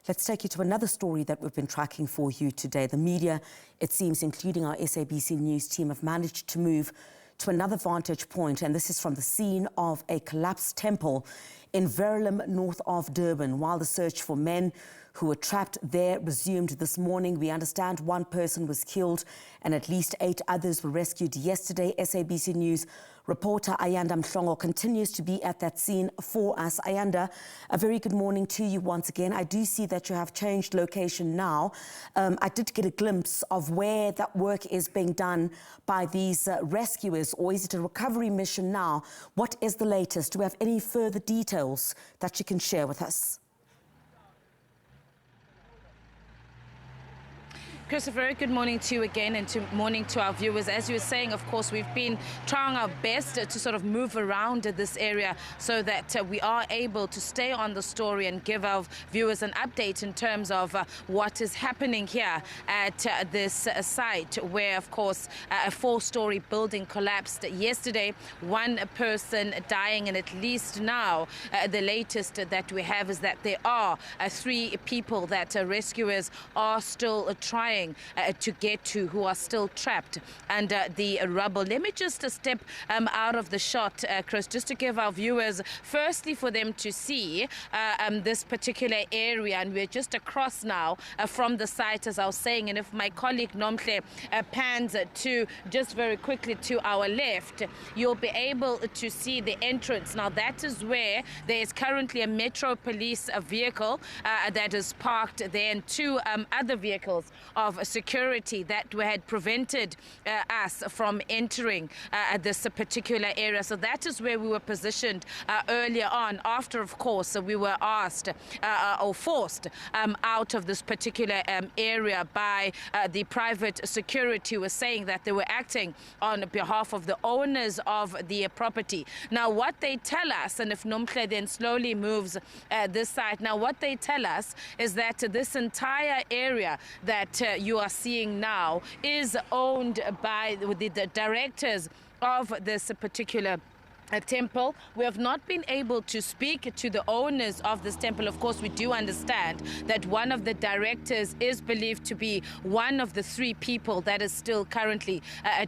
Let's take you to another story that we've been tracking for you today. The media, it seems, including our SABC News team, have managed to move to another vantage point, and this is from the scene of a collapsed temple in Verulam, north of Durban. While the search for men who were trapped there resumed this morning, we understand one person was killed and at least 8 others were rescued yesterday. SABC News reporter Ayanda Mhlongo continues to be at that scene for us. Ayanda, a very good morning to you once again. I do see that you have changed location now. I did get a glimpse of where that work is being done by these rescuers, or is it a recovery mission now? What is the latest? Do we have any further details that you can share with us? Christopher, very good morning to you again, and morning to our viewers. As you were saying, of course, we've been trying our best to sort of move around this area so that we are able to stay on the story and give our viewers an update in terms of what is happening here at this site where, of course, a 4-story building collapsed yesterday. One person dying, and at least now the latest that we have is that there are 3 people that rescuers are still trying to get to, who are still trapped under the rubble. Let me just step out of the shot, Chris, just to give our viewers, firstly, for them to see this particular area. And we're just across now from the site, as I was saying. And if my colleague Nomhle pans to just very quickly to our left, you'll be able to see the entrance. Now, that is where there is currently a Metro Police vehicle that is parked there, and 2 other vehicles of security that had prevented us from entering this particular area. So that is where we were positioned earlier on, after, of course, we were asked or forced out of this particular area by the private security, who was saying that they were acting on behalf of the owners of the property. Now, what they tell us, and if Nomhle then slowly moves this side, now what they tell us is that this entire area that you are seeing now is owned by the directors of this particular temple. We have not been able to speak to the owners of this temple. Of course, we do understand that one of the directors is believed to be one of the 3 people that is still currently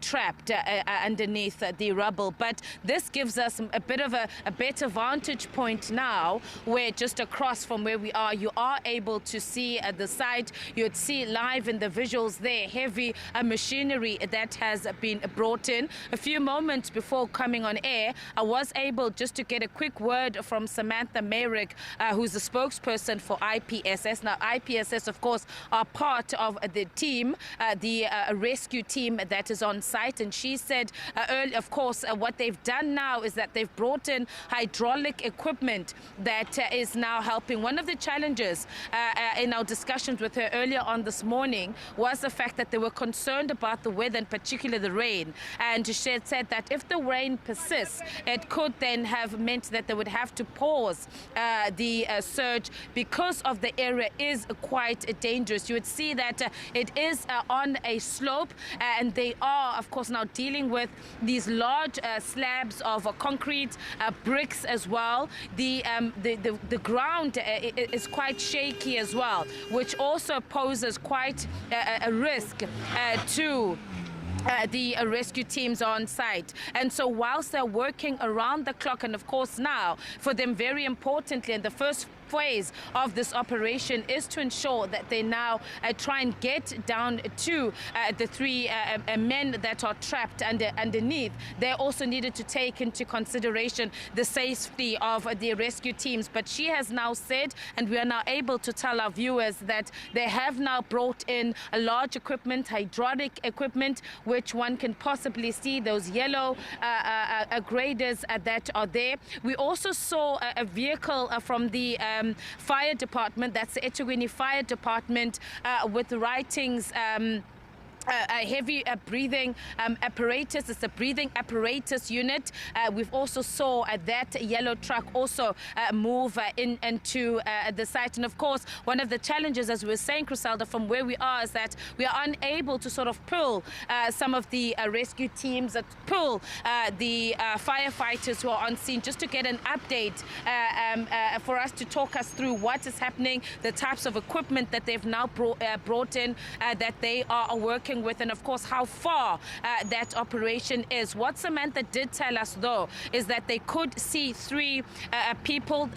trapped underneath the rubble. But this gives us a bit of a better vantage point now, where just across from where we are, you are able to see the site. You'd see live in the visuals there, heavy machinery that has been brought in. A few moments before coming on air, I was able just to get a quick word from Samantha Merrick, who's the spokesperson for IPSS. Now, IPSS, of course, are part of the team, the rescue team that is on site. And she said, earlier, of course, what they've done now is that they've brought in hydraulic equipment that is now helping. One of the challenges in our discussions with her earlier on this morning was the fact that they were concerned about the weather, in particular the rain. And she had said that if the rain persists, it could then have meant that they would have to pause the search, because of the area is quite dangerous. You would see that it is on a slope, and they are, of course, now dealing with these large slabs of concrete, bricks as well. The ground is quite shaky as well, which also poses quite a risk to the rescue teams on site. And so whilst they're working around the clock, and of course now for them, very importantly, in the first phase of this operation is to ensure that they now try and get down to the 3 men that are trapped underneath. They also needed to take into consideration the safety of the rescue teams. But she has now said, and we are now able to tell our viewers, that they have now brought in a large equipment, hydraulic equipment, which one can possibly see those yellow graders that are there. We also saw a vehicle from the fire department, that's the eThekwini Fire Department, with writings a heavy breathing apparatus. It's a breathing apparatus unit. We've also saw that yellow truck also move into the site. And of course, one of the challenges, as we were saying, Criselda, from where we are, is that we are unable to sort of pull some of the rescue teams, pull the firefighters who are on scene, just to get an update for us to talk us through what is happening, the types of equipment that they've now brought in, that they are working with, and of course how far that operation is. What Samantha did tell us, though, is that they could see 3 people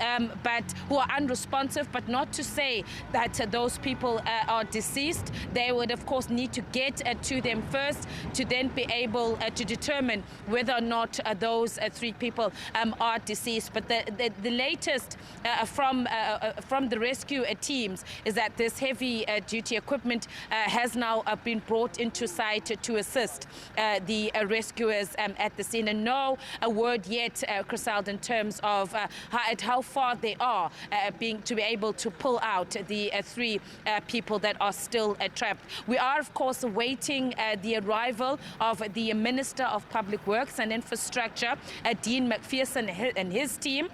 but who are unresponsive, but not to say that those people are deceased. They would of course need to get to them first to then be able to determine whether or not those 3 people are deceased. But the latest from the rescue teams is that this heavy duty equipment has now been brought into site to assist the rescuers at the scene. And no word yet, Criselda, in terms of how far they are to be able to pull out the 3 people that are still trapped. We are, of course, awaiting the arrival of the Minister of Public Works and Infrastructure, Dean McPherson, and his team.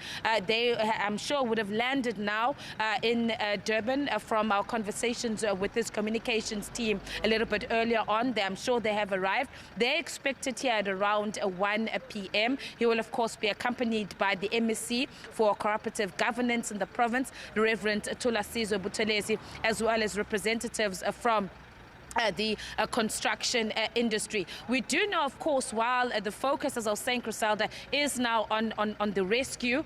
They, I'm sure, would have landed now in Durban from our conversations with this communications team a little bit earlier on. I'm sure they have arrived. They're expected here at around 1 p.m. He will, of course, be accompanied by the MSc for Cooperative Governance in the province, the Reverend Thulasizwe Buthelezi, as well as representatives from the construction industry. We do know, of course, while the focus, as I was saying, Criselda, is now on the rescue,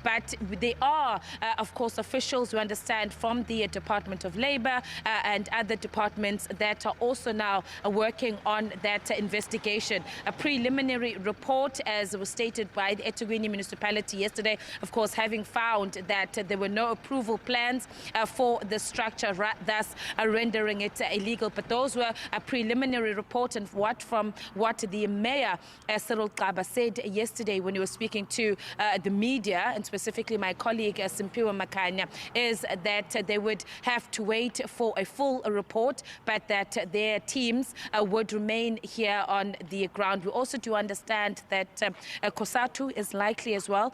but there are, of course, officials who understand from the Department of Labour and other departments that are also now working on that investigation. A preliminary report, as was stated by the eThekwini municipality yesterday, of course, having found that there were no approval plans for the structure, thus rendering it illegal. But those were a preliminary report, and from what the mayor, Cyril Kaba, said yesterday when he was speaking to the media, and specifically my colleague Simpiwa Makanya, is that they would have to wait for a full report, but that their teams would remain here on the ground. We also do understand that COSATU is likely as well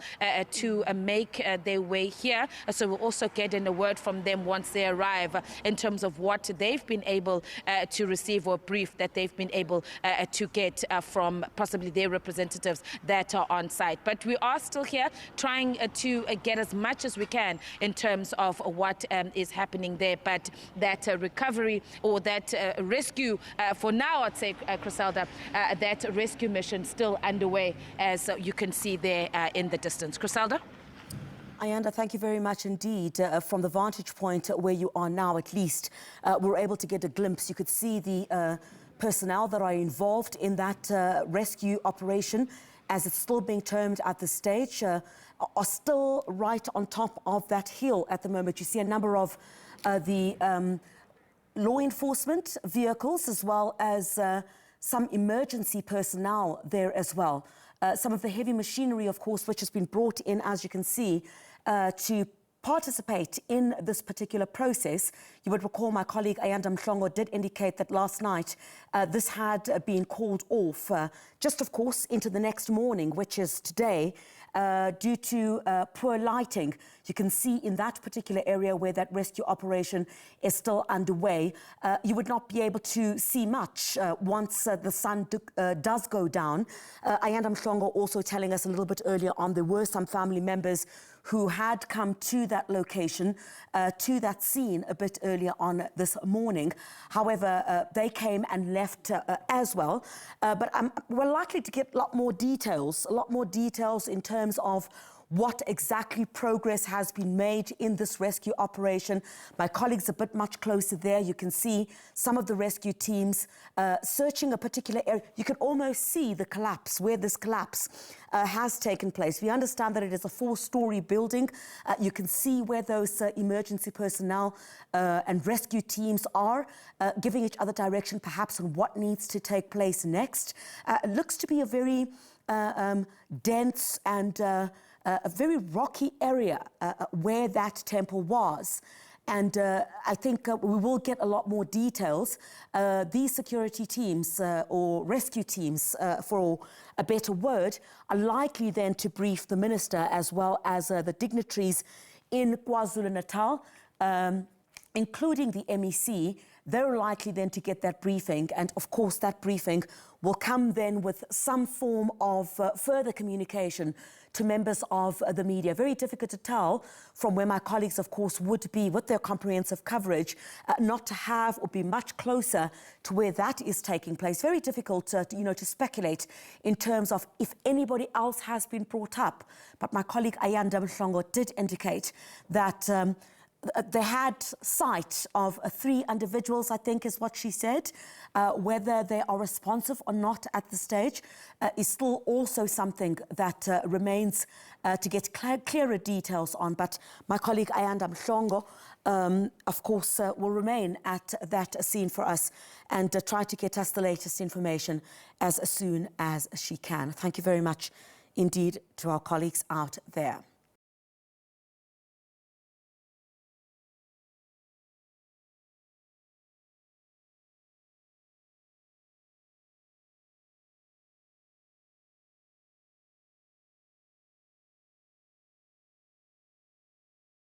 to make their way here, so we'll also get in a word from them once they arrive in terms of what they've been able to receive, or a brief that they've been able to get from possibly their representatives that are on site. But we are still here trying to get as much as we can in terms of what is happening there. But that recovery, or that rescue, for now, I'd say, Criselda, that rescue mission still underway, as you can see there in the distance. Criselda? Ayanda, thank you very much indeed. From the vantage point where you are now, at least, we're able to get a glimpse. You could see the personnel that are involved in that rescue operation, as it's still being termed at this stage, are still right on top of that hill at the moment. You see a number of the law enforcement vehicles, as well as some emergency personnel there as well. Some of the heavy machinery, of course, which has been brought in, as you can see, to participate in this particular process. You would recall my colleague Ayanda Mhlongo did indicate that last night this had been called off, just of course into the next morning, which is today, due to poor lighting. You can see in that particular area where that rescue operation is still underway, you would not be able to see much once the sun does go down. Ayanda Mhlongo also telling us a little bit earlier on there were some family members who had come to that location, to that scene a bit earlier on this morning. However, they came and left as well. But we're likely to get a lot more details in terms of what exactly progress has been made in this rescue operation. My colleague's a bit much closer there. You can see some of the rescue teams searching a particular area. You can almost see the collapse, where this collapse has taken place. We understand that it is a 4-story building. You can see where those emergency personnel and rescue teams are, giving each other direction perhaps on what needs to take place next. It looks to be a very dense and a very rocky area where that temple was. And I think we will get a lot more details. These security teams or rescue teams, for a better word, are likely then to brief the minister as well as the dignitaries in KwaZulu-Natal, including the MEC. They're likely then to get that briefing, and of course that briefing will come then with some form of further communication to members of the media. Very difficult to tell from where my colleagues, of course, would be with their comprehensive coverage, not to have or be much closer to where that is taking place. Very difficult, to speculate in terms of if anybody else has been brought up. But my colleague Ayanda Mhlongo did indicate that they had sight of 3 individuals, I think is what she said. Whether they are responsive or not at this stage is still also something that remains to get clearer details on. But my colleague Ayanda Mhlongo, of course, will remain at that scene for us and try to get us the latest information as soon as she can. Thank you very much indeed to our colleagues out there.